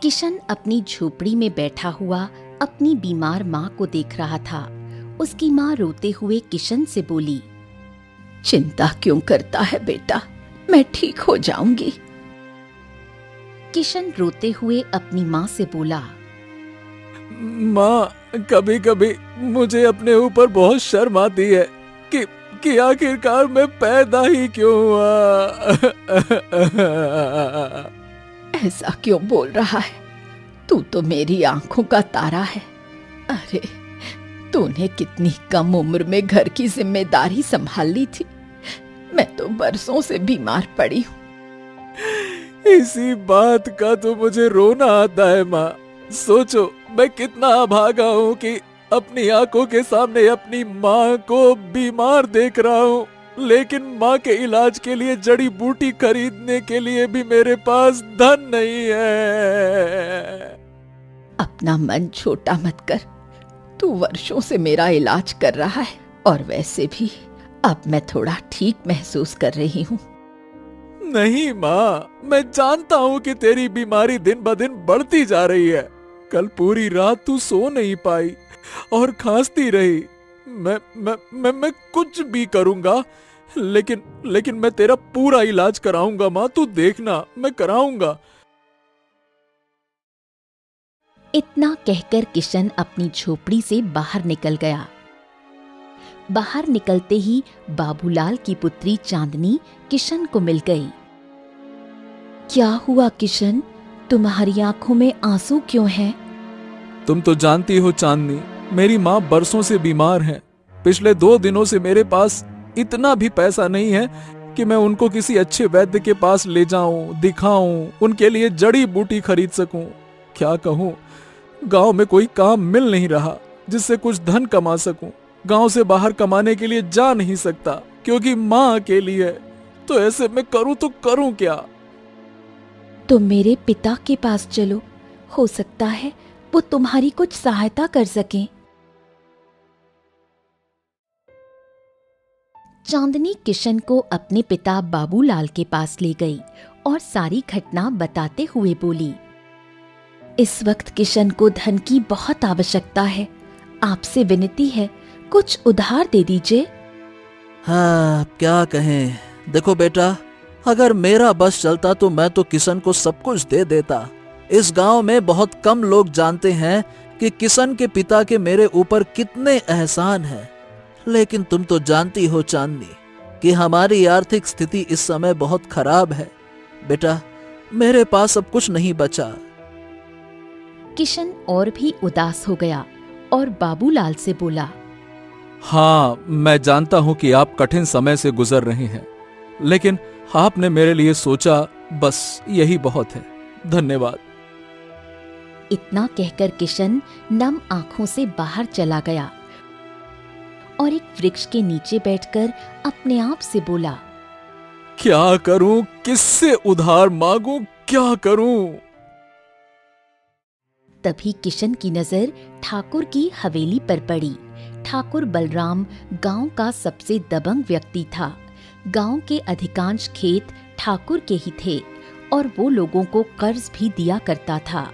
किशन अपनी झोपड़ी में बैठा हुआ अपनी बीमार माँ को देख रहा था। उसकी माँ रोते हुए किशन से बोली, चिंता क्यों करता है बेटा, मैं ठीक हो जाऊंगी। किशन रोते हुए अपनी माँ से बोला, माँ, कभी कभी मुझे अपने ऊपर बहुत शर्म आती है कि आखिरकार मैं पैदा ही क्यों हुआ। ऐसा क्यों बोल रहा है? तू तो मेरी आंखों का तारा है। अरे, तूने कितनी कम उम्र में घर की जिम्मेदारी संभाल ली थी। मैं तो बरसों से बीमार पड़ी हूँ। इसी बात का तो मुझे रोना आता है माँ। सोचो, मैं कितना अभागा हूँ कि अपनी आंखों के सामने अपनी माँ को बीमार देख रहा हूँ, लेकिन माँ के इलाज के लिए जड़ी बूटी खरीदने के लिए भी मेरे पास धन नहीं है। अपना मन छोटा मत कर। तू वर्षों से मेरा इलाज कर रहा है और वैसे भी अब मैं थोड़ा ठीक महसूस कर रही हूँ। नहीं माँ, मैं जानता हूँ कि तेरी बीमारी दिन ब दिन बढ़ती जा रही है। कल पूरी रात तू सो नहीं पाई और खांसती रही। मैं कुछ भी करूँगा, लेकिन मैं तेरा पूरा इलाज कराऊंगा माँ, तू देखना, मैं कराऊंगा। इतना कहकर किशन अपनी झोपड़ी से बाहर निकल गया। बाहर निकलते ही बाबूलाल की पुत्री चांदनी किशन को मिल गई। क्या हुआ किशन, तुम्हारी आंखों में आंसू क्यों हैं? तुम तो जानती हो चांदनी, मेरी माँ बरसों से बीमार है। पिछले 2 दिनों से मेरे पास इतना भी पैसा नहीं है कि मैं उनको किसी अच्छे वैद्य के पास ले जाऊं, दिखाऊं, उनके लिए जड़ी बूटी खरीद सकूं। क्या कहूं, गांव में कोई काम मिल नहीं रहा जिससे कुछ धन कमा सकूं। गांव से बाहर कमाने के लिए जा नहीं सकता क्योंकि माँ अकेली है। तो ऐसे में करूं तो करूं क्या? तो मेरे पिता के पास चलो, हो सकता है वो तुम्हारी कुछ सहायता कर सकें। चांदनी किशन को अपने पिता बाबूलाल के पास ले गई और सारी घटना बताते हुए बोली, इस वक्त किशन को धन की बहुत आवश्यकता है। आपसे विनती है, कुछ उधार दे दीजिए। हाँ, क्या कहें। देखो बेटा, अगर मेरा बस चलता तो मैं तो किशन को सब कुछ दे देता। इस गांव में बहुत कम लोग जानते हैं कि किशन के पिता के मेरे ऊपर कितने एहसान हैं। लेकिन तुम तो जानती हो चांदनी कि हमारी आर्थिक स्थिति इस समय बहुत खराब है। बेटा, मेरे पास अब कुछ नहीं बचा। किशन और भी उदास हो गया और बाबूलाल से बोला, हाँ, मैं जानता हूं कि आप कठिन समय से गुजर रहे हैं, लेकिन आपने मेरे लिए सोचा, बस यही बहुत है। धन्यवाद। इतना कहकर किशन नम आंखों से बाहर चला गया और एक वृक्ष के नीचे बैठकर अपने आप से बोला, क्या करूं, किससे उधार मांगूं, क्या करूं? तभी किशन की नजर ठाकुर की हवेली पर पड़ी। ठाकुर बलराम गांव का सबसे दबंग व्यक्ति था। गांव के अधिकांश खेत ठाकुर के ही थे और वो लोगों को कर्ज भी दिया करता था।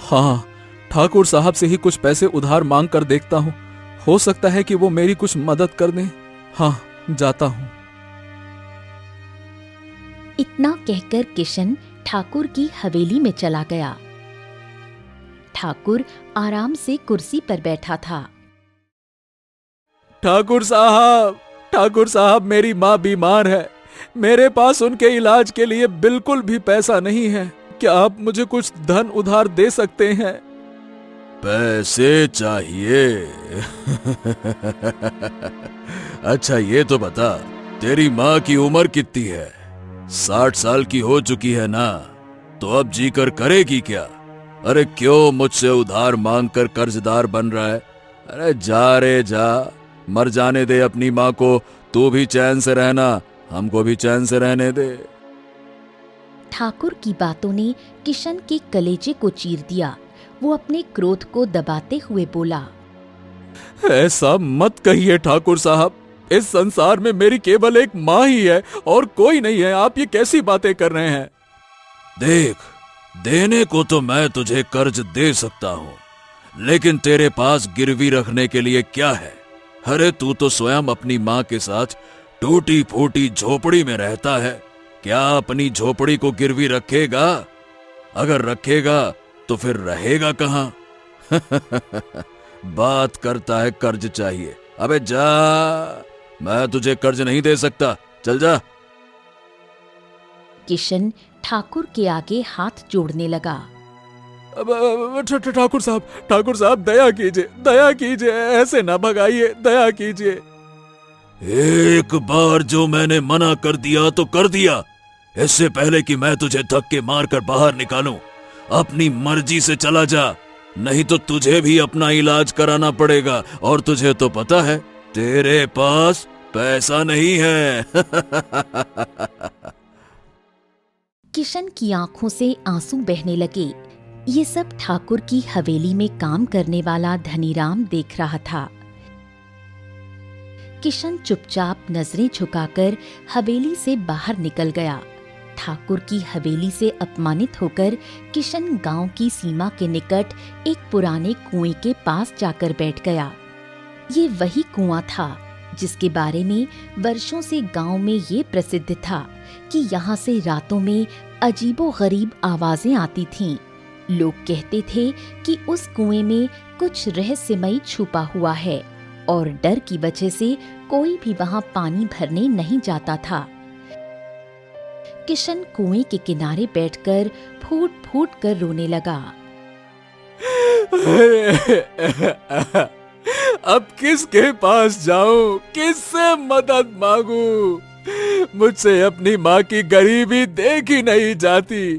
हाँ, ठाकुर साहब से ही कुछ पैसे उधार मांग कर देखता हूँ। हो सकता है कि वो मेरी कुछ मदद कर दें। हाँ, जाता हूँ। इतना कहकर किशन ठाकुर की हवेली में चला गया। ठाकुर आराम से कुर्सी पर बैठा था। ठाकुर साहब, मेरी माँ बीमार है। मेरे पास उनके इलाज के लिए बिल्कुल भी पैसा नहीं है। क्या आप मुझे कुछ धन उधार दे सकते हैं? पैसे चाहिए? अच्छा, ये तो बता, तेरी माँ की उम्र कितनी है? 60 साल की हो चुकी है ना? तो अब जीकर करेगी क्या? अरे क्यों मुझसे उधार मांगकर कर्जदार बन रहा है? अरे जा रे जा, मर जाने दे अपनी माँ को। तू भी चैन से रहना, हमको भी चैन से रहने दे। ठाकुर की बातों ने किशन के कलेजे को चीर दिया। वो अपने क्रोध को दबाते हुए बोला, ऐसा मत कहिए ठाकुर साहब। इस संसार में मेरी केवल एक माँ ही है और कोई नहीं है। आप ये कैसी बातें कर रहे हैं? देख, देने को तो मैं तुझे कर्ज दे सकता हूँ, लेकिन तेरे पास गिरवी रखने के लिए क्या है? अरे तू तो स्वयं अपनी माँ के साथ टूटी फूटी झोपड़ी में रहता है। क्या अपनी झोपड़ी को गिरवी रखेगा? अगर रखेगा तो फिर रहेगा कहाँ? बात करता है कर्ज चाहिए। अबे जा, मैं तुझे कर्ज नहीं दे सकता, चल जा। किशन ठाकुर के आगे हाथ जोड़ने लगा। ठाकुर साहब दया कीजिए, ऐसे ना भगाइए, दया कीजिए। एक बार जो मैंने मना कर दिया तो कर दिया। इससे पहले कि मैं तुझे धक्के मारकर बाहर निकालूं, अपनी मर्जी से चला जा, नहीं तो तुझे भी अपना इलाज कराना पड़ेगा। और तुझे तो पता है तेरे पास पैसा नहीं है। किशन की आंखों से आंसू बहने लगे। ये सब ठाकुर की हवेली में काम करने वाला धनीराम देख रहा था। किशन चुपचाप नजरें झुकाकर हवेली से बाहर निकल गया। ठाकुर की हवेली से अपमानित होकर किशन गांव की सीमा के निकट एक पुराने कुएं के पास जाकर बैठ गया। ये वही कुआं था जिसके बारे में वर्षों से गांव में ये प्रसिद्ध था कि यहाँ से रातों में अजीबोगरीब आवाजें आती थीं। लोग कहते थे कि उस कुएं में कुछ रहस्यमयी छुपा हुआ है और डर की वजह से कोई भी वहां पानी भरने नहीं जाता था। किशन कुएं के किनारे बैठकर फूट फूट कर रोने लगा। अब किसके पास जाऊं, किससे मदद मांगू? मुझसे अपनी माँ की गरीबी देखी नहीं जाती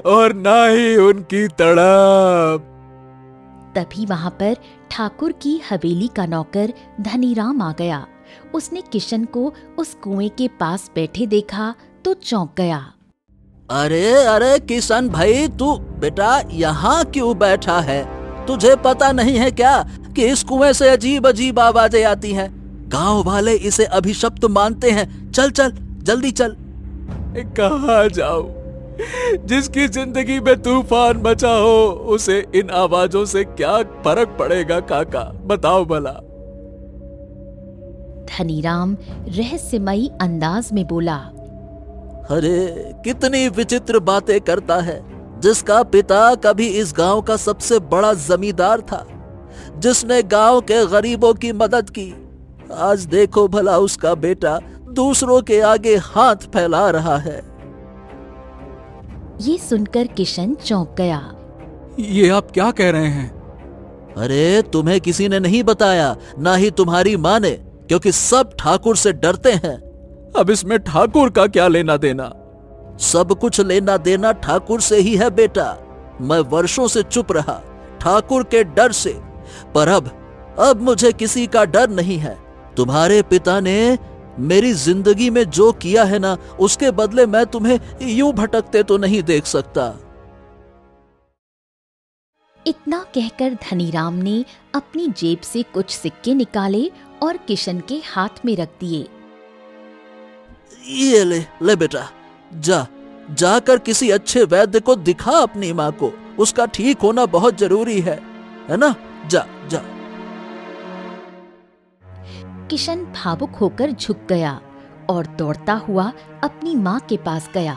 और ना ही उनकी तड़प। तभी वहां पर ठाकुर की हवेली का नौकर धनीराम आ गया। उसने किशन को उस कुएं के पास बैठे देखा तो चौंक गया। अरे अरे किशन भाई, तू बेटा यहाँ क्यों बैठा है? तुझे पता नहीं है क्या कि इस कुएं से अजीब अजीब आवाजें आती हैं? गांव वाले इसे अभिशप्त मानते हैं। चल चल जल्दी चल। कहाँ जाऊं? जिसकी जिंदगी में तूफान मचा हो, उसे इन आवाजों से क्या फर्क पड़ेगा काका, बताओ भला। धनीराम रहस्यमयी अंदाज में बोला। अरे कितनी विचित्र बातें करता है। जिसका पिता कभी इस गांव का सबसे बड़ा जमींदार था, जिसने गांव के गरीबों की मदद की, आज देखो भला उसका बेटा दूसरों के आगे हाथ फैला रहा है। ये सुनकर किशन चौंक गया। ये आप क्या कह रहे हैं? अरे तुम्हें किसी ने नहीं बताया, ना ही तुम्हारी माँ ने, क्योंकि सब ठाकुर से डरते हैं। अब इसमें ठाकुर का क्या लेना देना? सब कुछ लेना देना ठाकुर से ही है बेटा। मैं वर्षों से चुप रहा ठाकुर के डर से, पर अब मुझे किसी का डर नहीं है। तुम्हारे पिता ने मेरी जिंदगी में जो किया है ना, उसके बदले मैं तुम्हें यूं भटकते तो नहीं देख सकता। इतना कहकर धनीराम ने अपनी जेब से कुछ सिक्के निकाले और किशन के हाथ में रख दिए। ये ले बेटा, जाकर किसी अच्छे वैद्य को दिखा अपनी माँ को। उसका ठीक होना बहुत जरूरी है ना? जा। किशन भावुक होकर झुक गया और दौड़ता हुआ अपनी माँ के पास गया।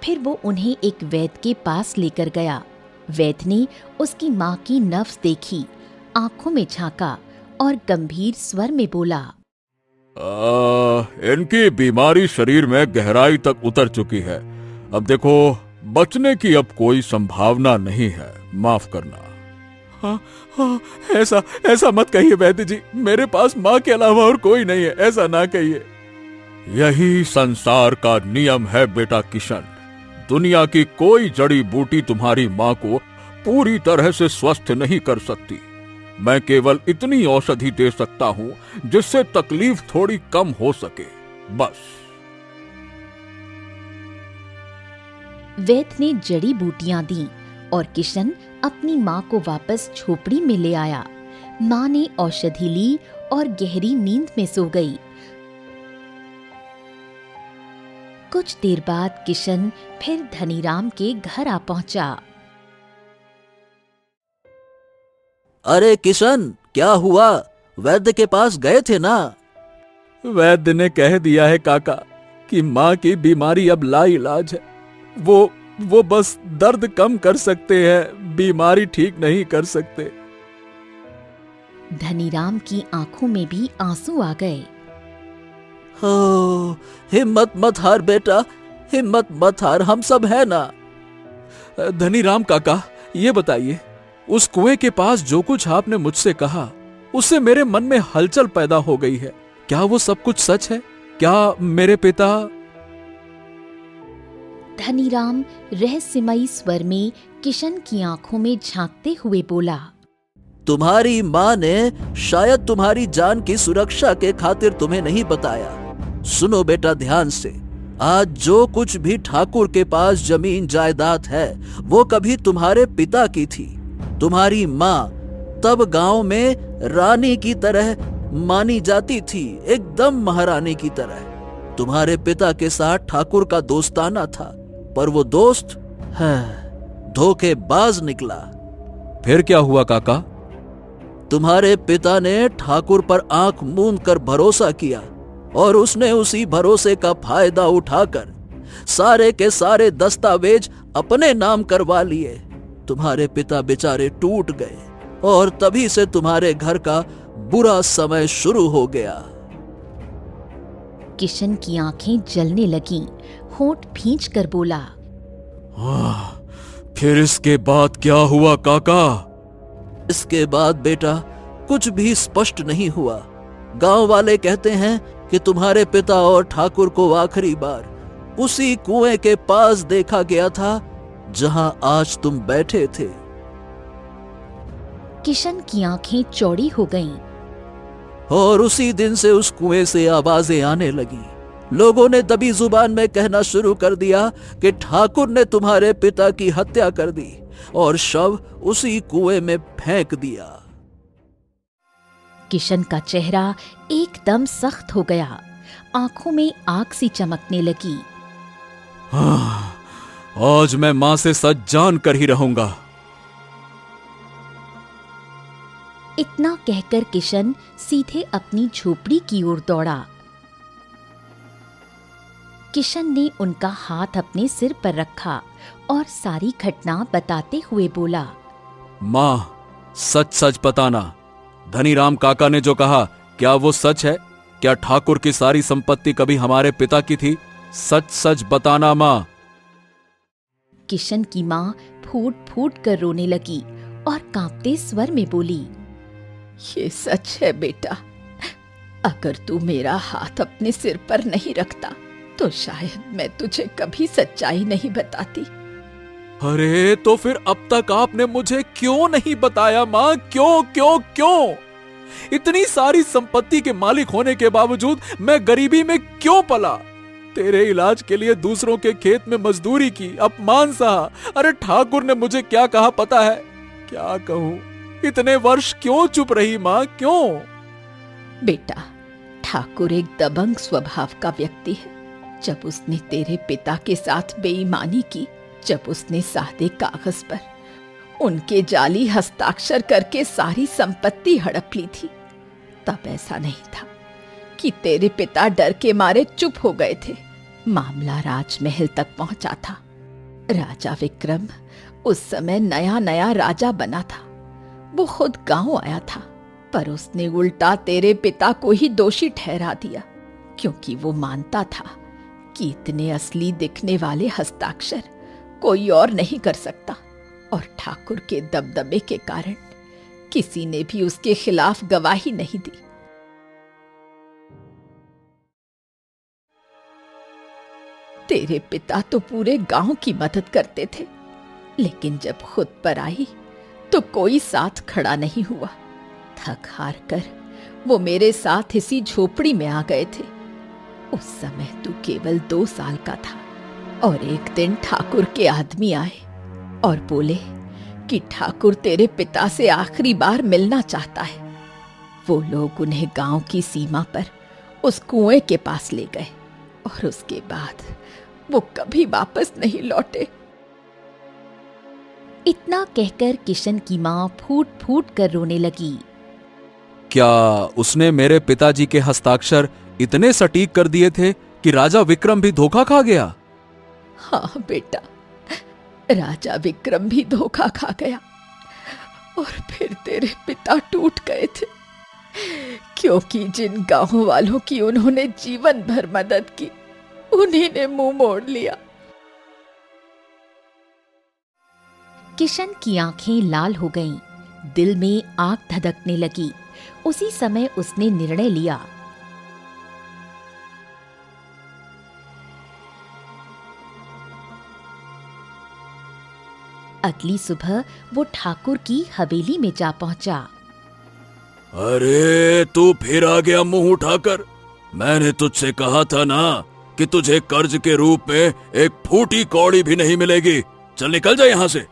फिर वो उन्हें एक वैद्य के पास लेकर गया। वैद्य ने उसकी माँ की नब्ज देखी, आंखों में झांका और गंभीर स्वर में बोला, इनकी बीमारी शरीर में गहराई तक उतर चुकी है। अब देखो, बचने की अब कोई संभावना नहीं है, माफ करना। हाँ, ऐसा मत कहिए वैद्य जी, मेरे पास माँ के अलावा और कोई नहीं है, ऐसा ना कहिए। यही संसार का नियम है बेटा किशन। दुनिया की कोई जड़ी बूटी तुम्हारी माँ को पूरी तरह से स्वस्थ नहीं कर सकती। मैं केवल इतनी औषधि दे सकता हूं जिससे तकलीफ थोड़ी कम हो सके, बस। वैद्य ने जड़ी बूटियां दी और किशन अपनी माँ को वापस झोपड़ी में ले आया। माँ ने औषधि ली और गहरी नींद में सो गई। कुछ देर बाद किशन फिर धनीराम के घर आ पहुंचा। अरे किशन, क्या हुआ? वैद्य के पास गए थे ना? वैद्य ने कह दिया है काका कि माँ की बीमारी अब लाइलाज है। वो बस दर्द कम कर सकते हैं, बीमारी ठीक नहीं कर सकते। धनीराम की आंखों में भी आंसू आ गए। हो, हिम्मत मत हार बेटा, हिम्मत मत हार, हम सब है ना। धनीराम काका, ये बताइए, उस कुएं के पास जो कुछ आपने मुझसे कहा, उससे मेरे मन में हलचल पैदा हो गई है। क्या वो सब कुछ सच है? क्या मेरे पिता? धनीराम रहस्यमयी स्वर में किशन की आंखों में झांकते हुए बोला, तुम्हारी माँ ने शायद तुम्हारी जान की सुरक्षा के खातिर तुम्हें नहीं बताया। सुनो बेटा ध्यान से, आज जो कुछ भी ठाकुर के पास जमीन जायदाद है वो कभी तुम्हारे पिता की थी। तुम्हारी माँ तब गांव में रानी की तरह मानी जाती थी, एकदम महारानी की तरह। तुम्हारे पिता के साथ ठाकुर का दोस्ताना था, पर वो दोस्त धोखेबाज निकला। फिर क्या हुआ काका? तुम्हारे पिता ने ठाकुर पर आंख मूंद कर भरोसा किया और उसने उसी भरोसे का फायदा उठाकर सारे के सारे दस्तावेज अपने नाम करवा लिए। तुम्हारे पिता बेचारे टूट गए और तभी से तुम्हारे घर का बुरा समय शुरू हो गया। किशन की आंखें जलने लगीं, होंठ भींच कर बोला, फिर इसके बाद क्या हुआ काका? इसके बाद बेटा कुछ भी स्पष्ट नहीं हुआ। गांव वाले कहते हैं कि तुम्हारे पिता और ठाकुर को आखिरी बार उसी कुएं के पास देखा गया था जहां आज तुम बैठे थे। किशन की आंखें चौड़ी हो गईं। और उसी दिन से उस कुएं से आवाजें आने लगी। लोगों ने दबी जुबान में कहना शुरू कर दिया कि ठाकुर ने तुम्हारे पिता की हत्या कर दी और शव उसी कुएं में फेंक दिया। किशन का चेहरा एकदम सख्त हो गया, आंखों में आग सी चमकने लगी। आज मैं मां से सच जान कर ही रहूंगा। इतना कहकर किशन सीधे अपनी झोपड़ी की ओर दौड़ा। किशन ने उनका हाथ अपने सिर पर रखा और सारी घटना बताते हुए बोला, मां, सच सच बताना, धनीराम काका ने जो कहा क्या वो सच है? क्या ठाकुर की सारी संपत्ति कभी हमारे पिता की थी? सच सच बताना मां। किशन की मां फूट फूट कर रोने लगी और कांपते स्वर में बोली, ये सच है बेटा। अगर तू मेरा हाथ अपने सिर पर नहीं रखता तो शायद मैं तुझे कभी सच्चाई नहीं बताती। अरे तो फिर अब तक आपने मुझे क्यों नहीं बताया मां? क्यों क्यों क्यों? इतनी सारी संपत्ति के मालिक होने के बावजूद मैं गरीबी में क्यों पला? तेरे इलाज के लिए दूसरों के खेत में मजदूरी की, अपमान सहा। अरे ठाकुर ने मुझे क्या कहा पता है? क्या कहूं? इतने वर्ष क्यों चुप रही मां, क्यों? बेटा, ठाकुर एक दबंग स्वभाव का व्यक्ति है। जब उसने तेरे पिता के साथ बेईमानी की, जब उसने सादे कागज पर उनके जाली हस्ताक्षर करके सारी संपत्ति हड़प ली थी, तब ऐसा नहीं था कि तेरे पिता डर के मारे चुप हो गए थे। मामला राजमहल तक पहुंचा था। राजा विक्रम उस समय नया नया राजा बना था। वो खुद गांव आया था, पर उसने उल्टा तेरे पिता को ही दोषी ठहरा दिया, क्योंकि वो मानता था कि इतने असली दिखने वाले हस्ताक्षर कोई और नहीं कर सकता, और ठाकुर के दबदबे के कारण किसी ने भी उसके खिलाफ गवाही नहीं दी। तेरे पिता तो पूरे गांव की मदद करते थे, लेकिन जब खुद पर आई तो कोई साथ खड़ा नहीं हुआ। थक हार कर वो मेरे साथ इसी झोपड़ी में आ गए थे। उस समय तू केवल 2 साल का था, और एक दिन ठाकुर के आदमी आए और बोले कि ठाकुर तेरे पिता से आखिरी बार मिलना चाहता है। वो लोग उन्हें गांव की सीमा पर उस कुएं के पास ले गए, और उसके बाद वो कभी वापस नहीं लौटे। इतना कहकर किशन की माँ फूट फूट कर रोने लगी। क्या उसने मेरे पिताजी के हस्ताक्षर इतने सटीक कर दिए थे कि राजा विक्रम भी धोखा खा गया? हाँ बेटा, राजा विक्रम भी धोखा खा गया और फिर तेरे पिता टूट गए थे, क्योंकि जिन गांव वालों की उन्होंने जीवन भर मदद की उन्हीं ने मुंह मोड़ लिया। किशन की आंखें लाल हो गईं, दिल में आग धधकने लगी। उसी समय उसने निर्णय लिया। अगली सुबह वो ठाकुर की हवेली में जा पहुंचा। अरे तू फिर आ गया मुंह उठाकर। मैंने तुझसे कहा था ना कि तुझे कर्ज के रूप में एक फूटी कौड़ी भी नहीं मिलेगी। चल निकल जा यहाँ से।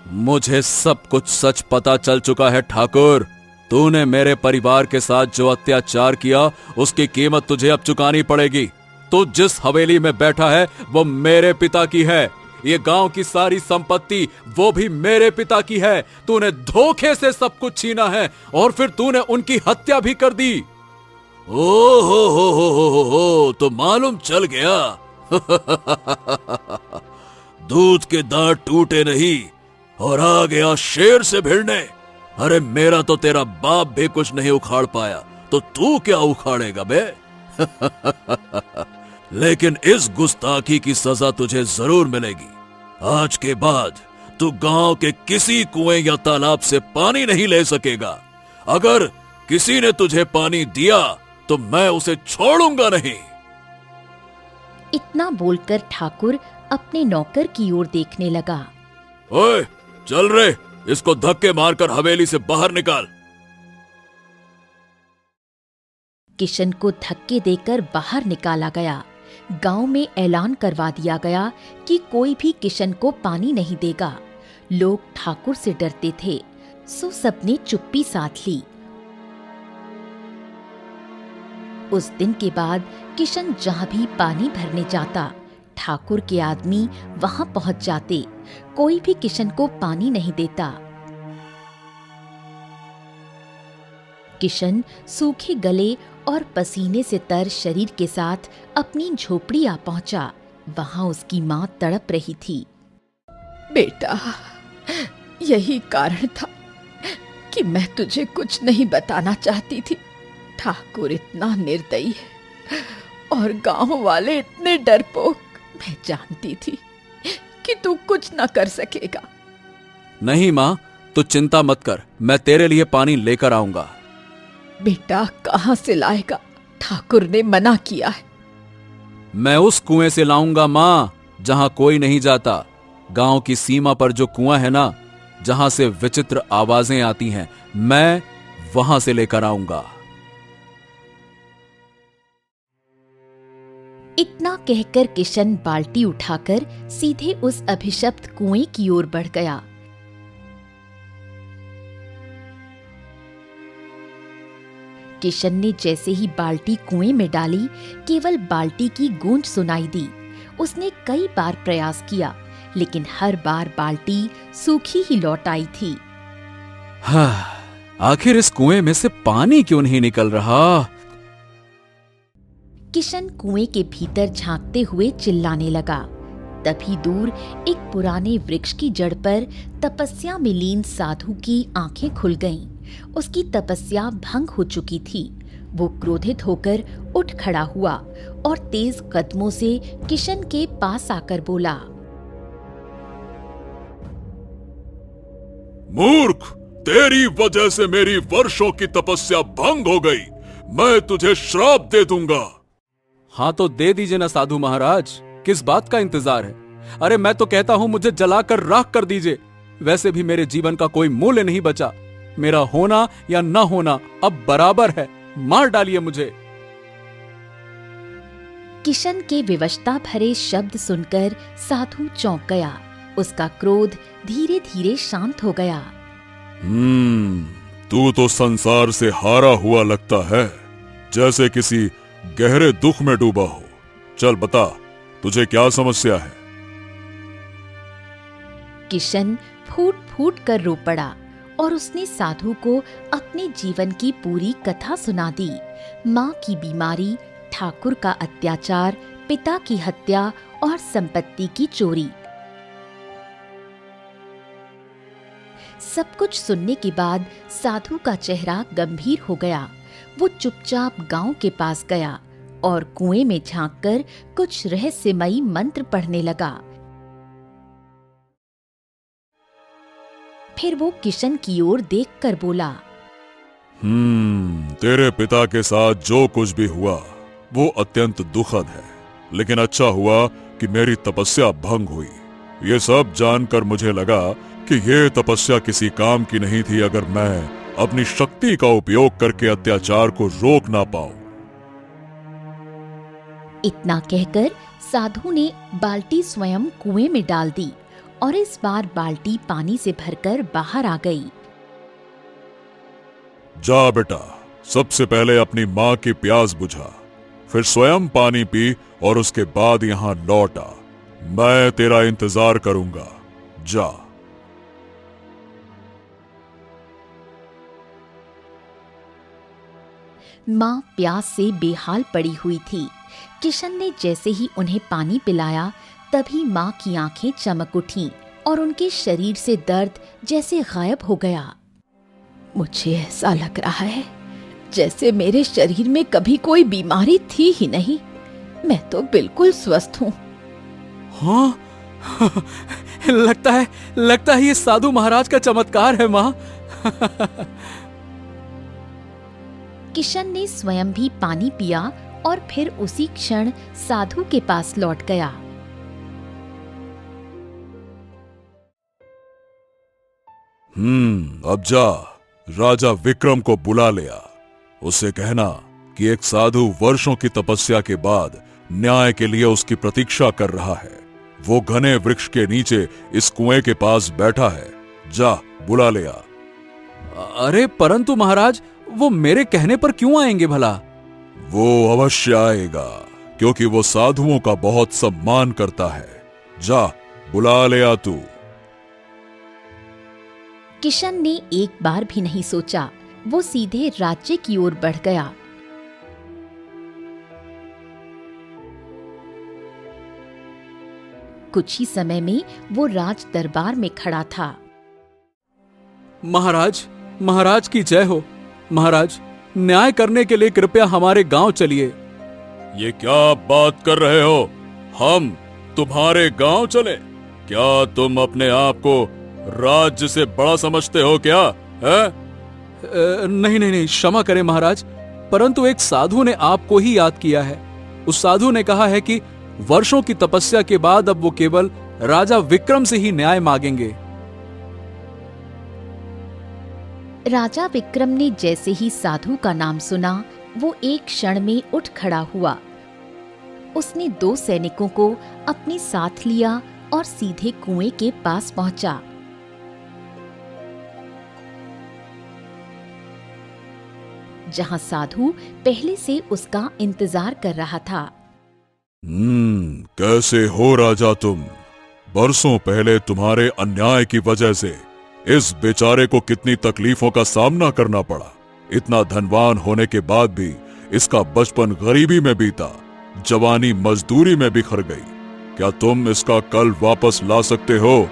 मुझे सब कुछ सच पता चल चुका है ठाकुर। तूने मेरे परिवार के साथ जो अत्याचार किया उसकी कीमत तुझे अब चुकानी पड़ेगी। तू जिस हवेली में बैठा है वो मेरे पिता की है। ये गांव की सारी संपत्ति वो भी मेरे पिता की है। तूने धोखे से सब कुछ छीना है और फिर तूने उनकी हत्या भी कर दी। ओ हो, तो मालूम चल गया। दूध के दांत टूटे नहीं और आ गया शेर से भिड़ने। अरे मेरा तो तेरा बाप भी कुछ नहीं उखाड़ पाया, तो तू क्या उखाड़ेगा बे? लेकिन इस गुस्ताखी की सजा तुझे जरूर मिलेगी। आज के बाद तू गांव के किसी कुएं या तालाब से पानी नहीं ले सकेगा। अगर किसी ने तुझे पानी दिया तो मैं उसे छोड़ूंगा नहीं। इतना बोलकर ठाकुर अपने नौकर की ओर देखने लगा। ओए चल रे, इसको धक्के मारकर हवेली से बाहर निकाल। किशन को धक्के देकर बाहर निकाला गया। गांव में ऐलान करवा दिया गया कि कोई भी किशन को पानी नहीं देगा। लोग ठाकुर से डरते थे, सो सबने चुप्पी साध ली। उस दिन के बाद किशन जहां भी पानी भरने जाता, ठाकुर के आदमी वहां पहुंच जाते। कोई भी किशन को पानी नहीं देता। किशन सूखे गले और पसीने से तर शरीर के साथ अपनी झोपड़ी आ पहुंचा। वहां उसकी मां तड़प रही थी। बेटा, यही कारण था कि मैं तुझे कुछ नहीं बताना चाहती थी। ठाकुर इतना निर्दयी है और गांव वाले इतने डरपोक। मैं जानती थी कि तू कुछ न कर सकेगा। नहीं मां, तू चिंता मत कर, मैं तेरे लिए पानी लेकर आऊंगा। बेटा, कहां से लाएगा? ठाकुर ने मना किया है। मैं उस कुएं से लाऊंगा मां, जहां कोई नहीं जाता। गांव की सीमा पर जो कुआं है ना, जहां से विचित्र आवाजें आती हैं, मैं वहां से लेकर आऊंगा। इतना कहकर किशन बाल्टी उठाकर सीधे उस अभिशप्त कुएं की ओर बढ़ गया। किशन ने जैसे ही बाल्टी कुएं में डाली, केवल बाल्टी की गूंज सुनाई दी। उसने कई बार प्रयास किया, लेकिन हर बार बाल्टी सूखी ही लौट आई थी। आखिर इस कुएं में से पानी क्यों नहीं निकल रहा? किशन कुएं के भीतर झांकते हुए चिल्लाने लगा। तभी दूर एक पुराने वृक्ष की जड़ पर तपस्या में लीन साधु की आंखें खुल गईं। उसकी तपस्या भंग हो चुकी थी। वो क्रोधित होकर उठ खड़ा हुआ और तेज कदमों से किशन के पास आकर बोला, मूर्ख, तेरी वजह से मेरी वर्षों की तपस्या भंग हो गई। मैं तुझे श्राप दे दूंगा। हाँ तो दे दीजिए ना साधु महाराज, किस बात का इंतजार है? अरे मैं तो कहता हूं मुझे जलाकर राख कर दीजिए। वैसे भी मेरे जीवन का कोई मूल्य नहीं बचा। मेरा होना या न होना अब बराबर है। मार डालिए मुझे। किशन के विवशता भरे शब्द सुनकर साधु चौंक गया। उसका क्रोध धीरे धीरे शांत हो गया। तू तो संसार से हारा हुआ लगता है, जैसे किसी गहरे दुख में डूबा हो। चल बता, तुझे क्या समस्या है? किशन फूट फूट कर रो पड़ा और उसने साधु को अपने जीवन की पूरी कथा सुना दी। माँ की बीमारी, ठाकुर का अत्याचार, पिता की हत्या और संपत्ति की चोरी। सब कुछ सुनने के बाद साधु का चेहरा गंभीर हो गया। वो चुपचाप गांव के पास गया और कुएं में झांककर कुछ रहस्यमयी मंत्र पढ़ने लगा। फिर वो किशन की ओर देखकर बोला, तेरे पिता के साथ जो कुछ भी हुआ वो अत्यंत दुखद है, लेकिन अच्छा हुआ कि मेरी तपस्या भंग हुई। ये सब जानकर मुझे लगा कि ये तपस्या किसी काम की नहीं थी अगर मैं अपनी शक्ति का उपयोग करके अत्याचार को रोक ना पाऊं। इतना कहकर साधु ने बाल्टी स्वयं कुएं में डाल दी और इस बार बाल्टी पानी से भरकर बाहर आ गई। जा बेटा, सबसे पहले अपनी माँ की प्यास बुझा, फिर स्वयं पानी पी और उसके बाद यहाँ लौट आ। मैं तेरा इंतजार करूंगा। जा। माँ प्यास से बेहाल पड़ी हुई थी। किशन ने जैसे ही उन्हें पानी पिलाया तभी माँ की आंखें चमक उठीं और उनके शरीर से दर्द जैसे गायब हो गया। मुझे ऐसा लग रहा है जैसे मेरे शरीर में कभी कोई बीमारी थी ही नहीं। मैं तो बिल्कुल स्वस्थ हूँ। हाँ, लगता है ये साधु महाराज का चमत्कार है माँ। किशन ने स्वयं भी पानी पिया और फिर उसी क्षण साधु के पास लौट गया। अब जा, राजा विक्रम को बुला ले आ। उससे कहना कि एक साधु वर्षों की तपस्या के बाद न्याय के लिए उसकी प्रतीक्षा कर रहा है। वो घने वृक्ष के नीचे इस कुएं के पास बैठा है। जा, बुला ले आ। अरे परंतु महाराज, वो मेरे कहने पर क्यों आएंगे भला? वो अवश्य आएगा, क्योंकि वो साधुओं का बहुत सम्मान करता है। जा, बुला ले आ तू। किशन ने एक बार भी नहीं सोचा, वो सीधे राज्य की ओर बढ़ गया। कुछ ही समय में वो राज दरबार में खड़ा था। महाराज की जय हो। महाराज, न्याय करने के लिए कृपया हमारे गांव चलिए। ये क्या बात कर रहे हो? हम तुम्हारे गांव चले? क्या तुम अपने आप को राज्य से बड़ा समझते हो क्या? है? नहीं, क्षमा करें महाराज, परंतु एक साधु ने आपको ही याद किया है। उस साधु ने कहा है कि वर्षों की तपस्या के बाद अब वो केवल राजा विक्रम से ही न्याय मांगेंगे। राजा विक्रम ने जैसे ही साधु का नाम सुना, वो एक क्षण में उठ खड़ा हुआ। उसने 2 सैनिकों को अपने साथ लिया और सीधे कुएं के पास पहुंचा। जहां साधु पहले से उसका इंतजार कर रहा था। कैसे हो राजा तुम? बरसों पहले तुम्हारे अन्याय की वजह से इस बेचारे को कितनी तकलीफों का सामना करना पड़ा। इतना धनवान होने के बाद भी इसका बचपन गरीबी में बीता, जवानी मजदूरी में बिखर गई। क्या तुम इसका कल वापस ला सकते हो?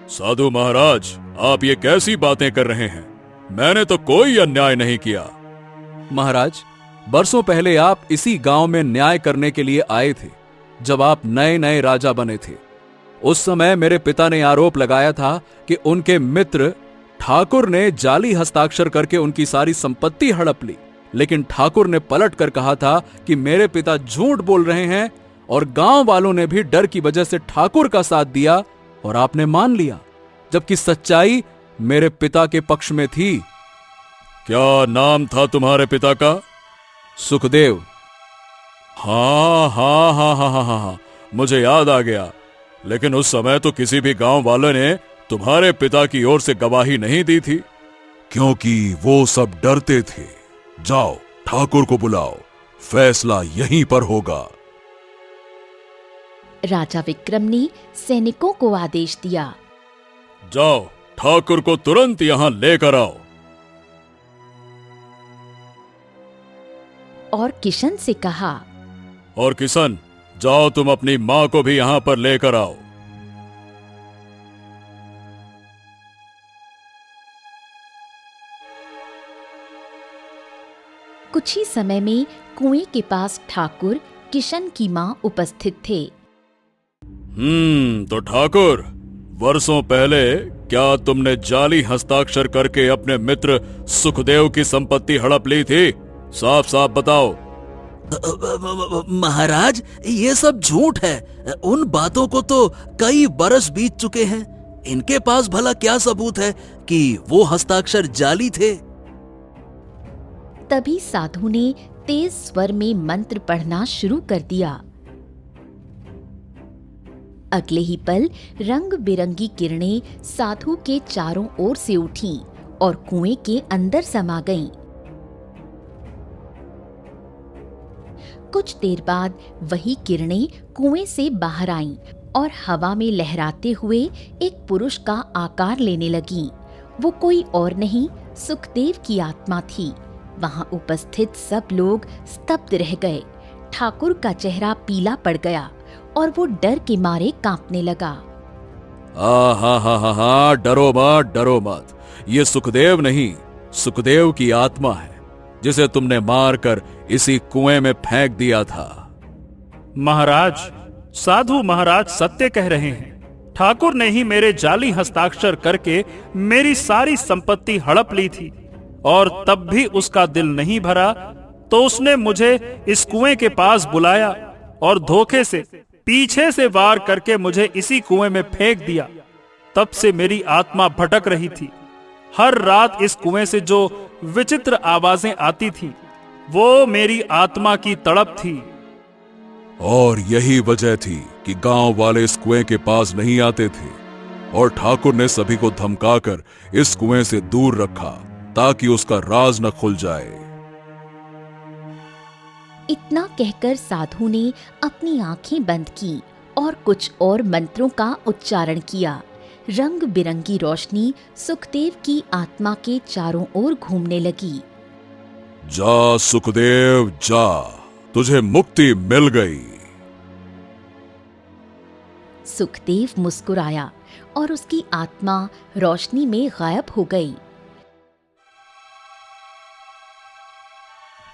साधु महाराज, आप ये कैसी बातें कर रहे हैं? मैंने तो कोई अन्याय नहीं किया। महाराज, बरसों पहले आप इसी गांव में न्याय करने के लिए आए थे, जब आप नए नए राजा बने थे। उस समय मेरे पिता ने आरोप लगाया था कि उनके मित्र ठाकुर ने जाली हस्ताक्षर करके उनकी सारी संपत्ति हड़प ली, लेकिन ठाकुर ने पलट कर कहा था कि मेरे पिता झूठ बोल रहे हैं, और गांव वालों ने भी डर की वजह से ठाकुर का साथ दिया और आपने मान लिया, जबकि सच्चाई मेरे पिता के पक्ष में थी। क्या नाम था तुम्हारे पिता का? सुखदेव। हाँ, मुझे याद आ गया। लेकिन उस समय तो किसी भी गांव वालों ने तुम्हारे पिता की ओर से गवाही नहीं दी थी, क्योंकि वो सब डरते थे। जाओ, ठाकुर को बुलाओ, फैसला यहीं पर होगा। राजा विक्रम ने सैनिकों को आदेश दिया। जाओ, ठाकुर को तुरंत यहाँ लेकर आओ। और किशन से कहा, और किशन, जाओ तुम अपनी माँ को भी यहाँ पर लेकर आओ। कुछ ही समय में कुएं के पास ठाकुर किशन की मां उपस्थित थे। तो ठाकुर, वर्षों पहले क्या तुमने जाली हस्ताक्षर करके अपने मित्र सुखदेव की संपत्ति हड़प ली थी? साफ साफ बताओ। महाराज, ये सब झूठ है। उन बातों को तो कई बरस बीत चुके हैं। इनके पास भला क्या सबूत है कि वो हस्ताक्षर जाली थे? तभी साधु ने तेज स्वर में मंत्र पढ़ना शुरू कर दिया। अगले ही पल रंग बिरंगी किरणें साधु के चारों ओर से उठीं और कुएं के अंदर समा गईं। कुछ देर बाद वही किरणें कुएं से बाहर आईं और हवा में लहराते हुए एक पुरुष का आकार लेने लगीं। वो कोई और नहीं, सुखदेव की आत्मा थी। वहां उपस्थित सब लोग स्तब्ध रह गए। ठाकुर का चेहरा पीला पड़ गया और वो डर के मारे कांपने लगा। हा, डरो मत, डरो मत। ये सुखदेव नहीं, सुखदेव की आत्मा है, जिसे तुमने मारकर इसी कुएं में फेंक दिया था। महाराज, साधु महाराज सत्य कह रहे हैं। ठाकुर ने ही मेरे जाली हस्ताक्षर करके मेरी सारी संपत्ति हड़प ली थी, और तब भी उसका दिल नहीं भरा तो उसने मुझे इस कुएं के पास बुलाया और धोखे से पीछे से वार करके मुझे इसी कुएं में फेंक दिया। तब से मेरी आत्मा भटक रही थी। हर रात इस कुएं से जो विचित्र आवाजें आती थी, वो मेरी आत्मा की तड़प थी। और यही वजह थी कि गांव वाले इस कुएं के पास नहीं आते थे, और ठाकुर ने सभी को धमकाकर इस कुएं से दूर रखा ताकि उसका राज न खुल जाए। इतना कहकर साधु ने अपनी आंखें बंद की और कुछ और मंत्रों का उच्चारण किया। रंग बिरंगी रोशनी सुखदेव की आत्मा के चारों ओर घूमने लगी। जा सुखदेव जा, तुझे मुक्ति मिल गई। सुखदेव मुस्कुराया और उसकी आत्मा रोशनी में गायब हो गई।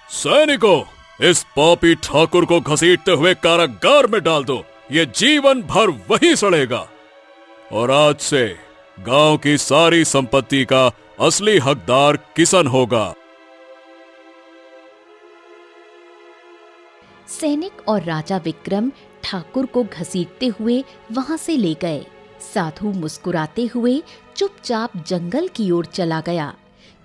सैनिकों, इस पापी ठाकुर को घसीटते हुए कारागार में डाल दो। ये जीवन भर वहीं सड़ेगा, और आज से गांव की सारी संपत्ति का असली हकदार किशन होगा। सैनिक और राजा विक्रम ठाकुर को घसीटते हुए वहां से ले गए। साधु मुस्कुराते हुए चुपचाप जंगल की ओर चला गया।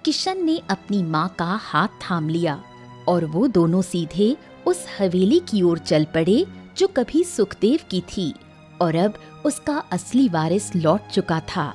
किशन ने अपनी मां का हाथ थाम लिया और वो दोनों सीधे उस हवेली की ओर चल पड़े जो कभी सुखदेव की थी और अब उसका असली वारिस लौट चुका था।